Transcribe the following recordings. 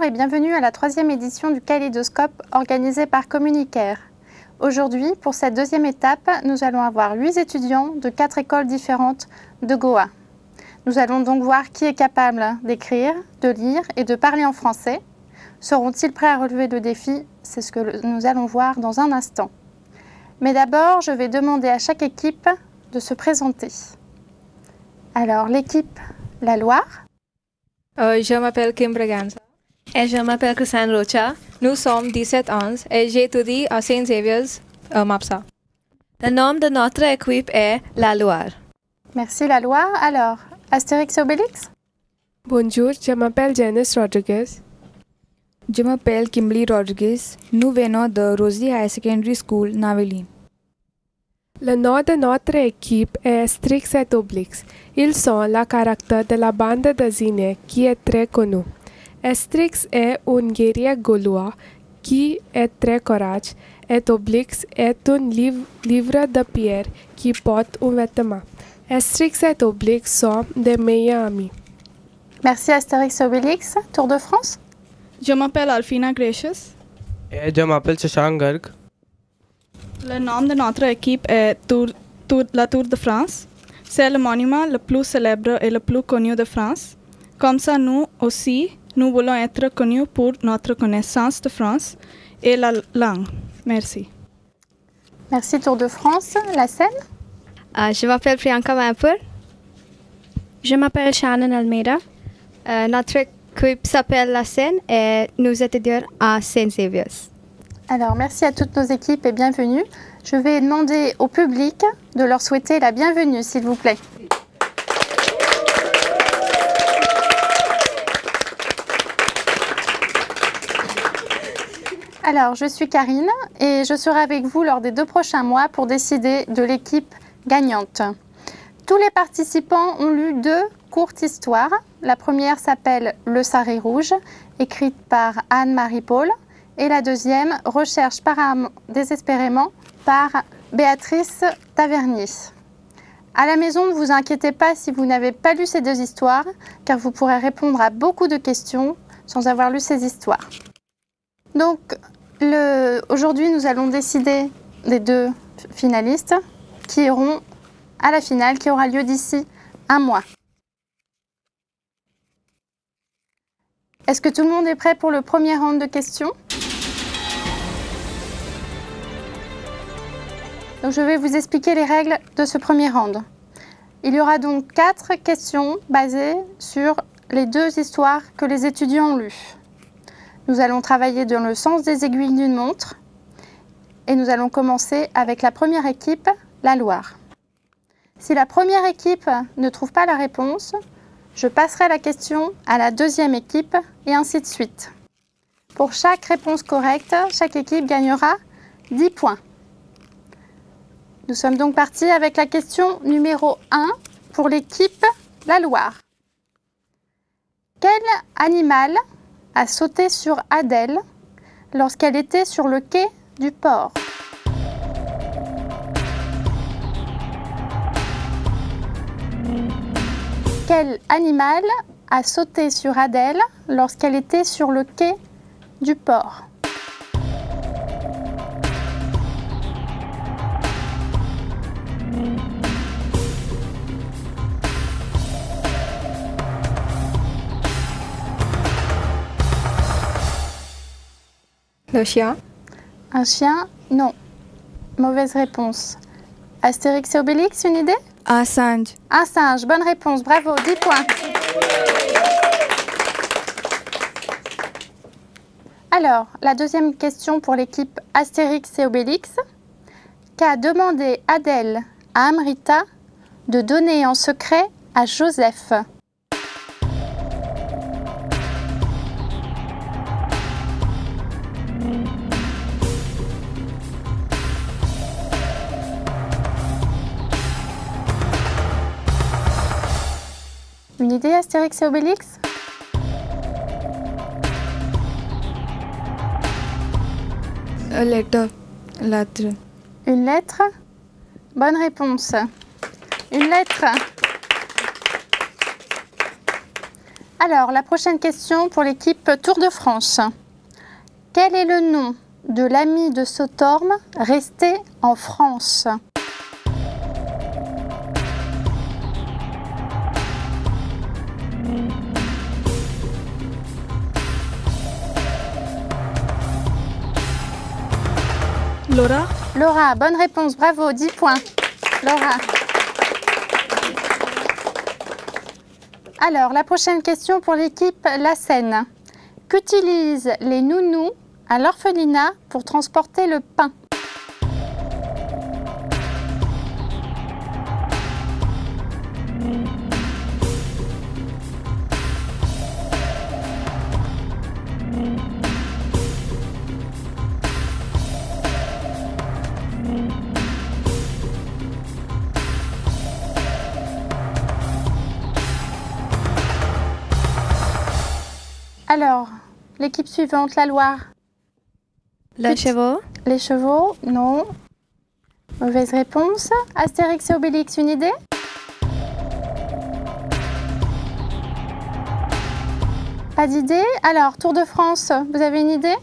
et bienvenue à la 3e édition du Kaléidoscope organisée par Communicaire. Aujourd'hui, pour cette deuxième étape, nous allons avoir 8 étudiants de 4 écoles différentes de Goa. Nous allons donc voir qui est capable d'écrire, de lire et de parler en français. Seront-ils prêts à relever le défi? C'est ce que nous allons voir dans un instant. Mais d'abord, je vais demander à chaque équipe de se présenter. Alors, l'équipe La Loire. Je m'appelle Kim Braganza. Et je m'appelle Christiane Rocha. Nous sommes 17 ans et j'étudie à Saint Xavier's, Mapsa. Le nom de notre équipe est La Loire. Merci La Loire. Alors, Astérix et Obélix? Bonjour, je m'appelle Janice Rodriguez. Je m'appelle Kimberly Rodriguez. Nous venons de Rosie High Secondary School, Naveli. Le nom de notre équipe est Astérix et Obélix. Ils sont le caractère de la bande dessinée qui est très connue. Astérix est un guerrier gaulois qui est très courageux et Obélix est un livre de pierre qui porte un vêtement. Astérix et Obélix sont des meilleurs amis. Merci Astérix et Obélix. Tour de France? Je m'appelle Alfina Gracious. Et je m'appelle Shashank Garg. Le nom de notre équipe est la Tour de France. C'est le monument le plus célèbre et le plus connu de France. Comme ça, nous aussi, nous voulons être connus pour notre connaissance de France et la langue. Merci. Merci Tour de France. La Seine? Je m'appelle Priyanka Mampur. Je m'appelle Shannon Almeida. Notre équipe s'appelle La Seine et nous étudions à Saint Xavier's. Alors, merci à toutes nos équipes et bienvenue. Je vais demander au public de leur souhaiter la bienvenue, s'il vous plaît. Alors, je suis Karine et je serai avec vous lors des 2 prochains mois pour décider de l'équipe gagnante. Tous les participants ont lu 2 courtes histoires. La première s'appelle Le Sarré Rouge, écrite par Anne-Marie Paul. Et la deuxième, Recherche désespérément, par Béatrice Tavernier. À la maison, ne vous inquiétez pas si vous n'avez pas lu ces 2 histoires, car vous pourrez répondre à beaucoup de questions sans avoir lu ces histoires. Donc, aujourd'hui, nous allons décider des 2 finalistes qui iront à la finale, qui aura lieu d'ici un mois. Est-ce que tout le monde est prêt pour le premier round de questions? Donc, je vais vous expliquer les règles de ce premier round. Il y aura donc 4 questions basées sur les 2 histoires que les étudiants ont lues. Nous allons travailler dans le sens des aiguilles d'une montre et nous allons commencer avec la première équipe, La Loire. Si la première équipe ne trouve pas la réponse, je passerai la question à la deuxième équipe et ainsi de suite. Pour chaque réponse correcte, chaque équipe gagnera 10 points. Nous sommes donc partis avec la question numéro 1 pour l'équipe La Loire. Quel animal a sauté sur Adèle lorsqu'elle était sur le quai du port? Quel animal a sauté sur Adèle lorsqu'elle était sur le quai du port? Le chien? Un chien? Non. Mauvaise réponse. Astérix et Obélix, une idée? Un singe. Un singe, bonne réponse, bravo, 10 points. Alors, la deuxième question pour l'équipe Astérix et Obélix. Qu'a demandé Adèle à Amrita de donner en secret à Joseph? Une idée, Astérix et Obélix? Lettre. Une lettre? Bonne réponse. Une lettre. Alors, la prochaine question pour l'équipe Tour de France. Quel est le nom de l'ami de Sotorme resté en France? Laura. Laura, bonne réponse, bravo, 10 points. Laura. Alors, la prochaine question pour l'équipe La Seine. Qu'utilisent les nounous à l'orphelinat pour transporter le pain? Alors, l'équipe suivante, la Loire. Les chevaux. Les chevaux, non. Mauvaise réponse. Astérix et Obélix, une idée? Pas d'idée? Alors, Tour de France, vous avez une idée?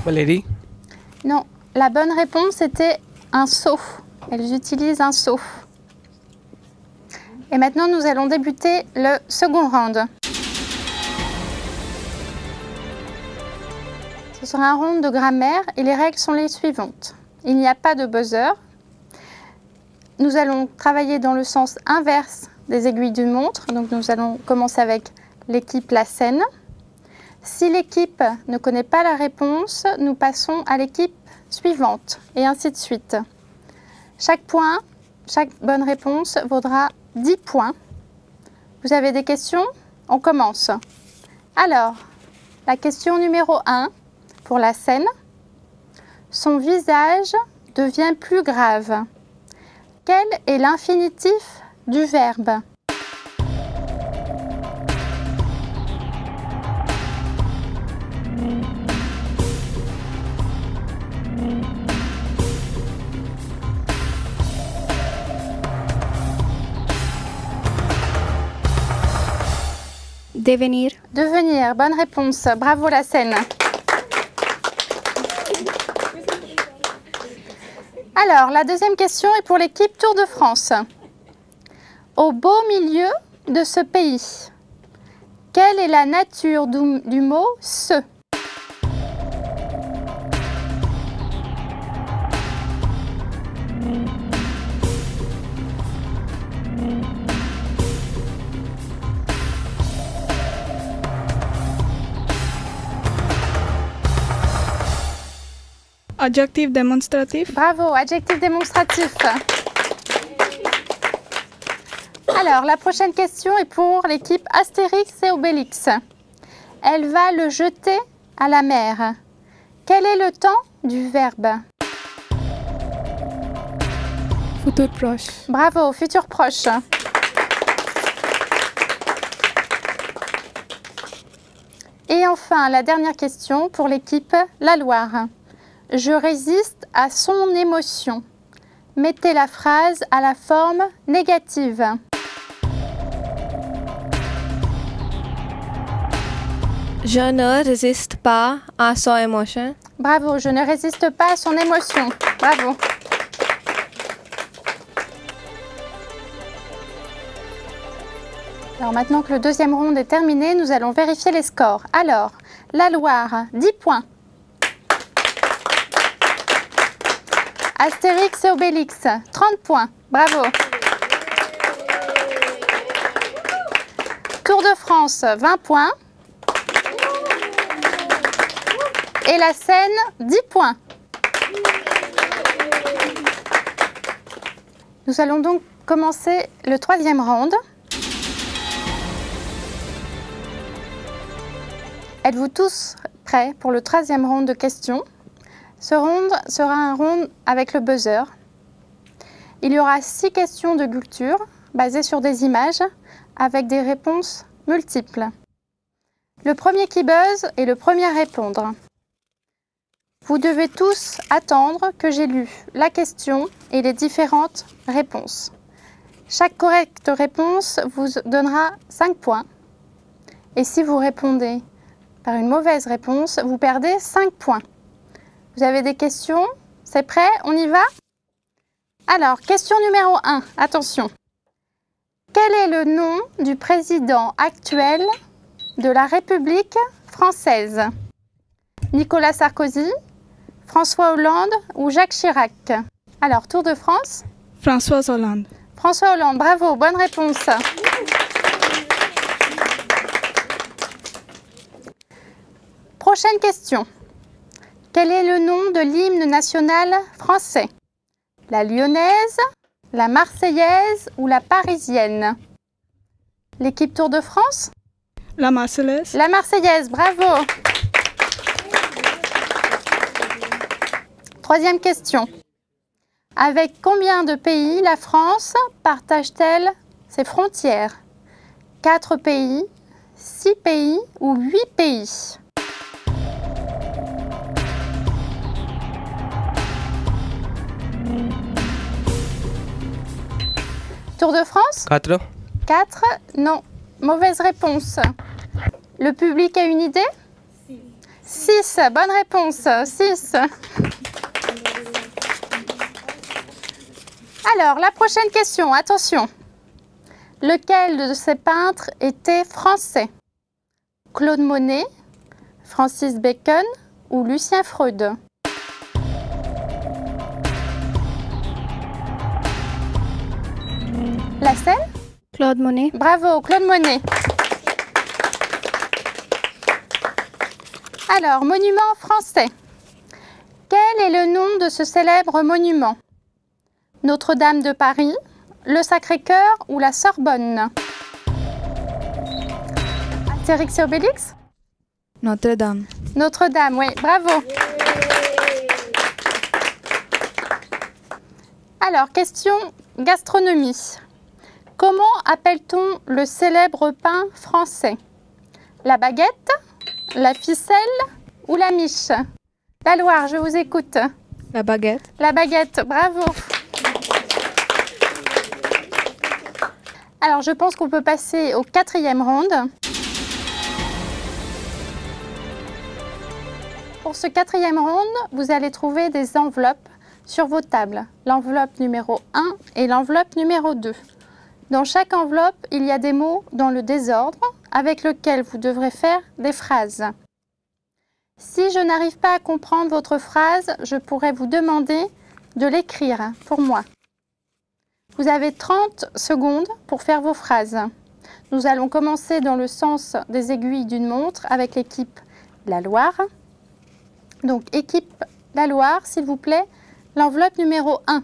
Valérie. Non, la bonne réponse était un seau. Elles utilisent un seau. Et maintenant, nous allons débuter le second round. Ce sera un round de grammaire et les règles sont les suivantes. Il n'y a pas de buzzer. Nous allons travailler dans le sens inverse des aiguilles d'une montre. Donc nous allons commencer avec l'équipe La Seine. Si l'équipe ne connaît pas la réponse, nous passons à l'équipe suivante et ainsi de suite. Chaque point, chaque bonne réponse vaudra 10 points. Vous avez des questions? On commence. Alors, la question numéro 1 pour La Seine. Son visage devient plus grave. Quel est l'infinitif du verbe? Devenir. Devenir, bonne réponse. Bravo La Seine. Alors, la deuxième question est pour l'équipe Tour de France. Au beau milieu de ce pays, quelle est la nature du mot « ce » ? Adjectif démonstratif. Bravo, adjectif démonstratif. Alors, la prochaine question est pour l'équipe Astérix et Obélix. Elle va le jeter à la mer. Quel est le temps du verbe? Futur proche. Bravo, futur proche. Et enfin, la dernière question pour l'équipe La Loire. Je résiste à son émotion. Mettez la phrase à la forme négative. Je ne résiste pas à son émotion. Bravo, je ne résiste pas à son émotion. Bravo. Alors maintenant que le deuxième round est terminé, nous allons vérifier les scores. Alors, La Loire, 10 points. Astérix et Obélix, 30 points. Bravo. Tour de France, 20 points. Et La Seine, 10 points. Nous allons donc commencer le troisième round. Êtes-vous tous prêts pour le troisième round de questions? Ce round sera un round avec le buzzer. Il y aura 6 questions de culture basées sur des images avec des réponses multiples. Le premier qui buzz est le premier à répondre. Vous devez tous attendre que j'ai lu la question et les différentes réponses. Chaque correcte réponse vous donnera 5 points. Et si vous répondez par une mauvaise réponse, vous perdez 5 points. Vous avez des questions? C'est prêt? On y va? Alors, question numéro 1. Attention. Quel est le nom du président actuel de la République française? Nicolas Sarkozy, François Hollande ou Jacques Chirac? Alors, Tour de France. François Hollande. François Hollande, bravo, bonne réponse. Prochaine question. Quel est le nom de l'hymne national français? La lyonnaise, la marseillaise ou la parisienne? L'équipe Tour de France? La Marseillaise. La marseillaise, bravo. Troisième question. Avec combien de pays la France partage-t-elle ses frontières? 4 pays, 6 pays ou 8 pays? Tour de France? 4. 4? Non. Mauvaise réponse. Le public a une idée? 6. Bonne réponse. 6. Alors, la prochaine question. Attention. Lequel de ces peintres était français? Claude Monet, Francis Bacon ou Lucien Freud? La selle? Claude Monet. Bravo, Claude Monet. Alors, monument français. Quel est le nom de ce célèbre monument? Notre-Dame de Paris, le Sacré-Cœur ou la Sorbonne? Astérix et Obélix? Notre-Dame. Notre-Dame, oui, bravo. Alors, question gastronomie. Comment appelle-t-on le célèbre pain français? La baguette, la ficelle ou la miche? La Loire, je vous écoute. La baguette. La baguette, bravo. Alors, je pense qu'on peut passer au 4e round. Pour ce 4e round, vous allez trouver des enveloppes sur vos tables. L'enveloppe numéro 1 et l'enveloppe numéro 2. Dans chaque enveloppe, il y a des mots dans le désordre avec lesquels vous devrez faire des phrases. Si je n'arrive pas à comprendre votre phrase, je pourrais vous demander de l'écrire pour moi. Vous avez 30 secondes pour faire vos phrases. Nous allons commencer dans le sens des aiguilles d'une montre avec l'équipe La Loire. Donc, équipe La Loire, s'il vous plaît, l'enveloppe numéro 1.